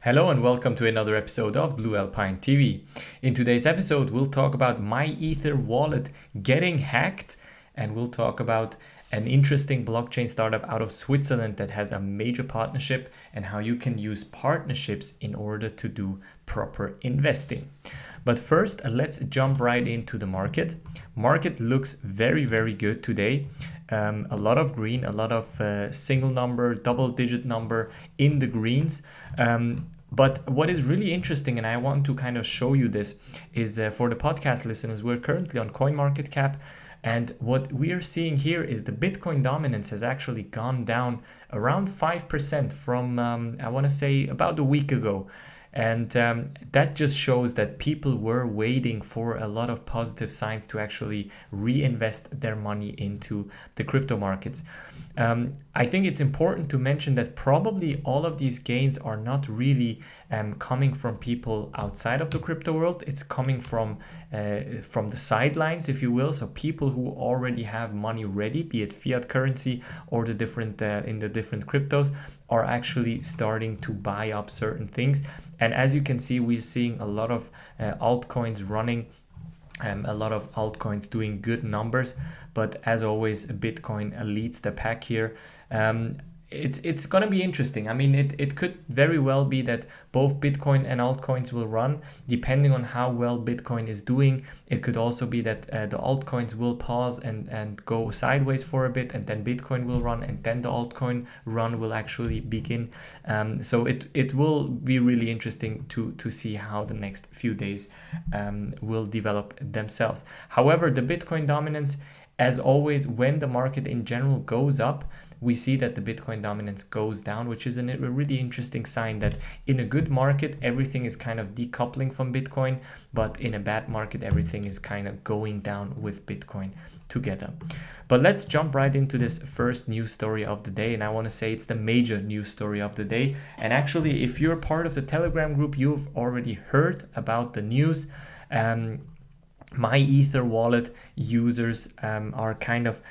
Hello and welcome to another episode of Blue Alpine TV. In today's episode, we'll talk about MyEtherWallet getting hacked, and we'll talk about an interesting blockchain startup out of Switzerland that has a major partnership and how you can use partnerships in order to do proper investing. But first, let's jump right into the market. Market looks very, very good today. A lot of green, a lot of single number, double digit number in the greens. But what is really interesting, and I want to kind of show you this, is for the podcast listeners, we're currently on CoinMarketCap. And what we are seeing here is the Bitcoin dominance has actually gone down around 5% from, I want to say, about a week ago. And that just shows that people were waiting for a lot of positive signs to actually reinvest their money into the crypto markets. I think it's important to mention that probably all of these gains are not really coming from people outside of the crypto world. It's coming from the sidelines, if you will. So people who already have money ready, be it fiat currency or the different in the different cryptos, are actually starting to buy up certain things. And as you can see, we're seeing a lot of altcoins running. A lot of altcoins doing good numbers, but as always, Bitcoin leads the pack here. It's going to be interesting. I mean, it could very well be that both Bitcoin and altcoins will run depending on how well Bitcoin is doing. It could also be that the altcoins will pause and go sideways for a bit, and then Bitcoin will run, and then the altcoin run will actually begin. So it will be really interesting to see how the next few days will develop themselves. However, the Bitcoin dominance, as always, when the market in general goes up, we see that the Bitcoin dominance goes down, which is a really interesting sign that in a good market, everything is kind of decoupling from Bitcoin, but in a bad market, everything is kind of going down with Bitcoin together. But let's jump right into this first news story of the day. And I want to say it's the major news story of the day. And actually, if you're part of the Telegram group, you've already heard about the news. MyEtherWallet users are kind of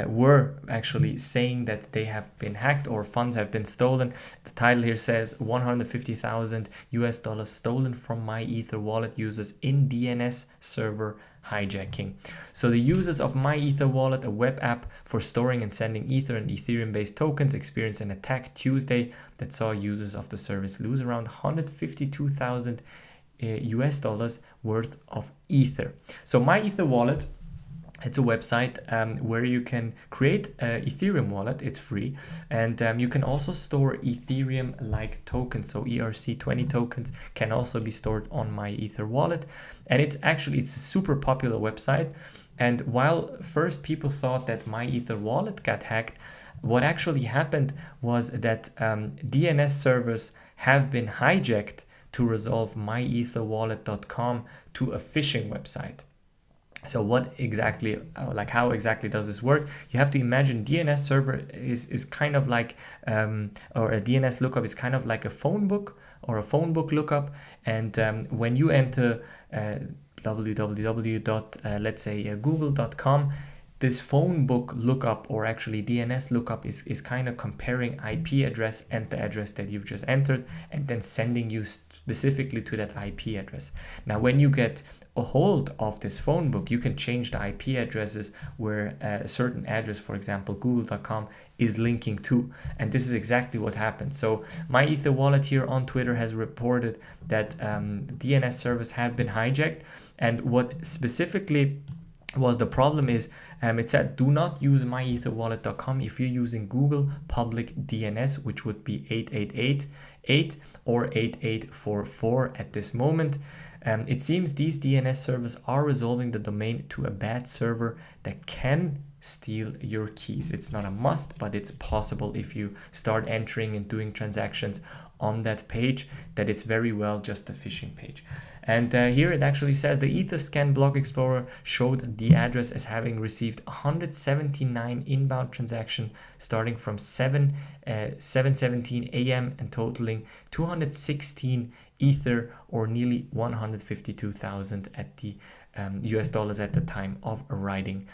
were actually saying that they have been hacked or funds have been stolen. The title here says $150,000 stolen from MyEtherWallet users in DNS server hijacking. So the users of MyEtherWallet, a web app for storing and sending Ether and Ethereum-based tokens, experienced an attack Tuesday that saw users of the service lose around $152,000 US dollars worth of Ether. So MyEtherWallet, it's a website where you can create an Ethereum wallet. It's free, and you can also store Ethereum-like tokens. So ERC20 tokens can also be stored on MyEtherWallet, and it's a super popular website. And while first people thought that MyEtherWallet got hacked, what actually happened was that DNS servers have been hijacked to resolve myetherwallet.com to a phishing website. So what exactly, how exactly does this work? You have to imagine DNS server is kind of like, or a DNS lookup is kind of like a phone book or a phone book lookup. And when you enter www.google.com, this phone book lookup, or actually DNS lookup, is kind of comparing IP address and the address that you've just entered, and then sending you specifically to that IP address. Now, when you get a hold of this phone book, you can change the IP addresses where a certain address, for example, google.com, is linking to. And this is exactly what happened. So MyEtherWallet here on Twitter has reported that DNS servers have been hijacked. And what specifically was the problem is it said do not use myetherwallet.com if you're using Google public DNS, which would be 8888 or 8844 at this moment. It seems these DNS servers are resolving the domain to a bad server that can steal your keys. It's not a must, but it's possible if you start entering and doing transactions on that page that it's very well just a phishing page. And here it actually says the Etherscan blog explorer showed the address as having received 179 inbound transactions starting from 7:17 a.m. and totaling 216 Ether, or nearly 152,000 at the US dollars at the time of writing.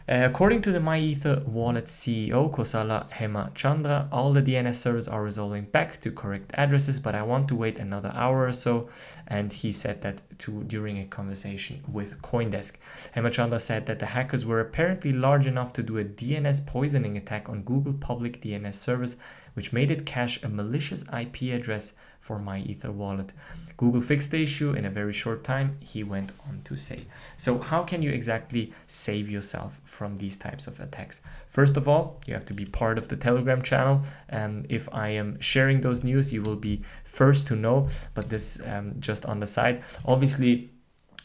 According to the MyEtherWallet CEO Kosala Hemachandra, all the DNS servers are resolving back to correct addresses, but I want to wait another hour or so. And he said that during a conversation with CoinDesk. Hemachandra said that the hackers were apparently large enough to do a DNS poisoning attack on Google public DNS servers, which made it cache a malicious IP address for MyEtherWallet. Google fixed the issue in a very short time, he went on to say. So how can you exactly save yourself from these types of attacks? First of all, you have to be part of the Telegram channel. If I am sharing those news, you will be first to know, but this just on the side. Obviously,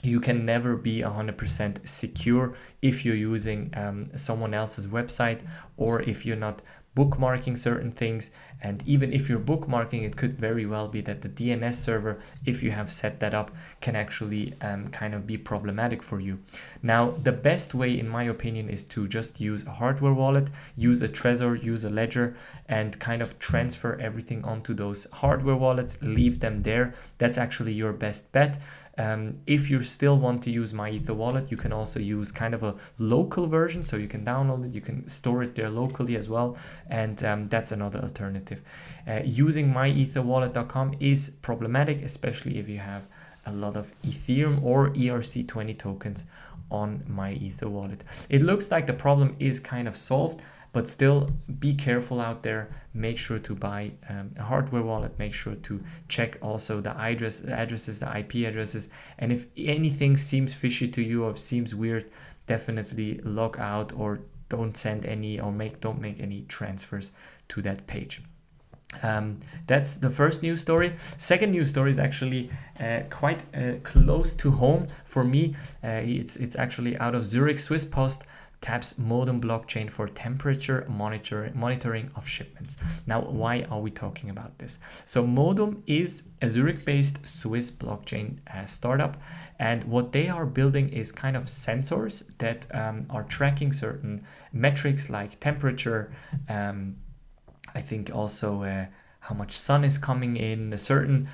you can never be 100% secure if you're using someone else's website, or if you're not bookmarking certain things. And even if you're bookmarking, it could very well be that the DNS server, if you have set that up, can actually kind of be problematic for you. Now, the best way, in my opinion, is to just use a hardware wallet, use a Trezor, use a Ledger, and kind of transfer everything onto those hardware wallets, leave them there. That's actually your best bet. If you still want to use MyEtherWallet, you can also use kind of a local version, so you can download it, you can store it there locally as well, and that's another alternative. Using myetherwallet.com is problematic, especially if you have a lot of Ethereum or ERC20 tokens on MyEtherWallet. It looks like the problem is kind of solved, but still be careful out there. Make sure to buy a hardware wallet. Make sure to check also the addresses, the IP addresses. And if anything seems fishy to you or seems weird, definitely log out or don't send any, or don't make any transfers to that page. That's the first news story. Second news story is actually quite close to home for me. It's actually out of Zurich. Swiss Post taps Modem blockchain for temperature monitoring of shipments. Now, why are we talking about this? So Modem is a Zurich-based Swiss blockchain startup, and what they are building is kind of sensors that are tracking certain metrics like temperature, I think also how much sun is coming in, certain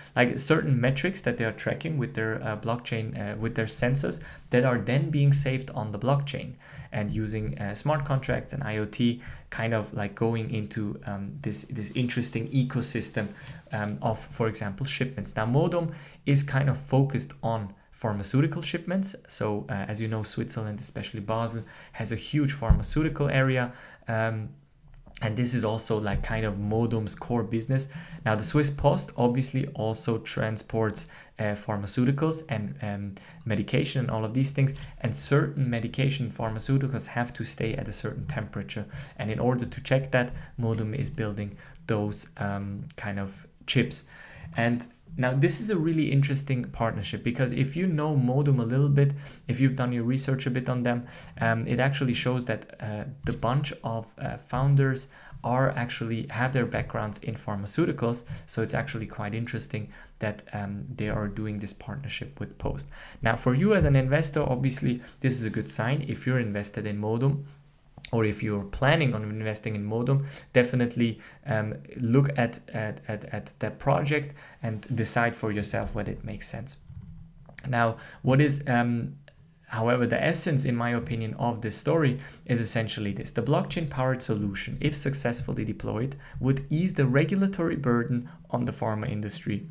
metrics that they are tracking with their blockchain, with their sensors, that are then being saved on the blockchain, and using smart contracts and IoT, kind of like going into this interesting ecosystem of, for example, shipments. Now, Modem is kind of focused on pharmaceutical shipments. So as you know, Switzerland, especially Basel, has a huge pharmaceutical area. And this is also like kind of Modem's core business. Now, the Swiss Post obviously also transports pharmaceuticals and medication and all of these things. And certain medication and pharmaceuticals have to stay at a certain temperature. And in order to check that, Modem is building those kind of chips. And now, this is a really interesting partnership, because if you know Modem a little bit, if you've done your research a bit on them, it actually shows that the bunch of founders are actually have their backgrounds in pharmaceuticals. So it's actually quite interesting that they are doing this partnership with Post. Now, for you as an investor, obviously, this is a good sign. If you're invested in Modem, or if you're planning on investing in Modem, definitely look at that project and decide for yourself whether it makes sense. Now, what is, however, the essence, in my opinion, of this story is essentially this. The blockchain-powered solution, if successfully deployed, would ease the regulatory burden on the pharma industry.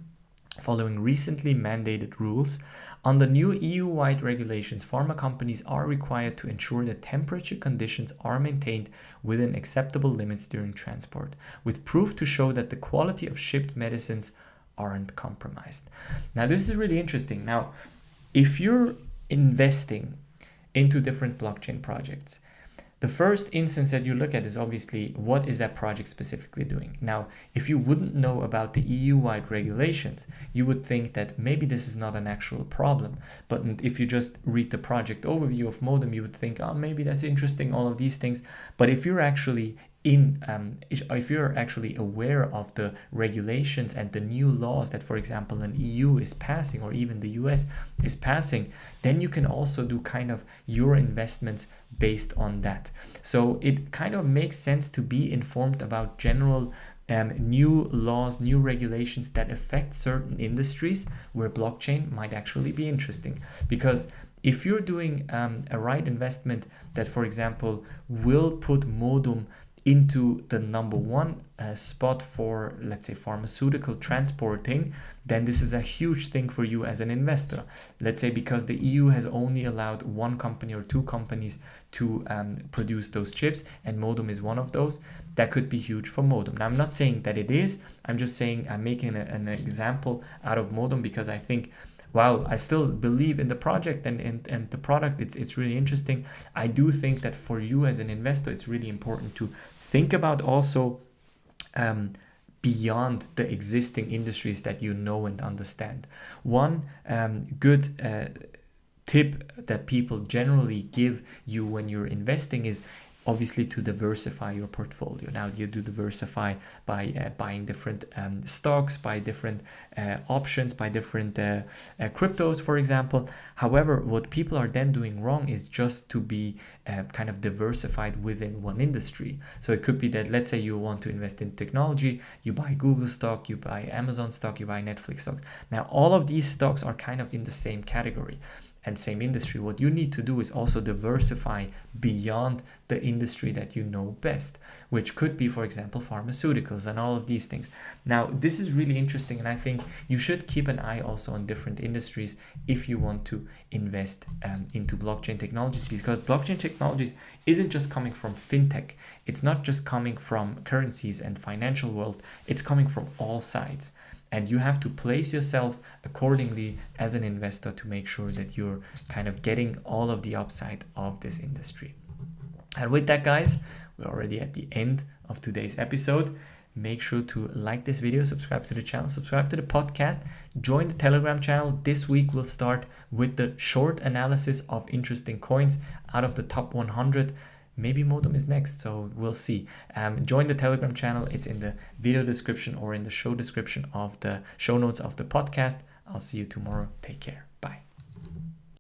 Following recently mandated rules, under new EU-wide regulations, pharma companies are required to ensure that temperature conditions are maintained within acceptable limits during transport, with proof to show that the quality of shipped medicines aren't compromised. Now, this is really interesting. Now, if you're investing into different blockchain projects, the first instance that you look at is obviously, what is that project specifically doing? Now, if you wouldn't know about the EU-wide regulations, you would think that maybe this is not an actual problem. But if you just read the project overview of Modem, you would think, oh, maybe that's interesting, all of these things. But if you're actually if you're actually aware of the regulations and the new laws that, for example, an EU is passing, or even the US is passing, then you can also do kind of your investments based on that. So it kind of makes sense to be informed about general new laws, new regulations that affect certain industries where blockchain might actually be interesting. Because if you're doing a right investment that, for example, will put Modum into the number one spot for, let's say, pharmaceutical transporting, then this is a huge thing for you as an investor. Let's say because the EU has only allowed one company or two companies to produce those chips, and Modum is one of those. That could be huge for Modum. Now, I'm not saying that it is. I'm just saying I'm making an example out of Modum because I think, while I still believe in the project and the product, it's really interesting. I do think that for you as an investor, it's really important to think about also beyond the existing industries that you know and understand. One good tip that people generally give you when you're investing is obviously to diversify your portfolio. Now you do diversify by buying different stocks, by different options, by different cryptos, for example. However, what people are then doing wrong is just to be kind of diversified within one industry. So it could be that, let's say you want to invest in technology, you buy Google stock, you buy Amazon stock, you buy Netflix stocks. Now all of these stocks are kind of in the same category and same industry. What you need to do is also diversify beyond the industry that you know best, which could be, for example, pharmaceuticals and all of these things. Now, this is really interesting, and I think you should keep an eye also on different industries if you want to invest into blockchain technologies, because blockchain technologies isn't just coming from fintech. It's not just coming from currencies and financial world. It's coming from all sides. And you have to place yourself accordingly as an investor to make sure that you're kind of getting all of the upside of this industry. And with that, guys, we're already at the end of today's episode. Make sure to like this video, subscribe to the channel, subscribe to the podcast, join the Telegram channel. This week we'll start with the short analysis of interesting coins out of the top 100. Maybe Modum is next, so we'll see. Join the Telegram channel. It's in the video description or in the show description of the show notes of the podcast. I'll see you tomorrow. Take care.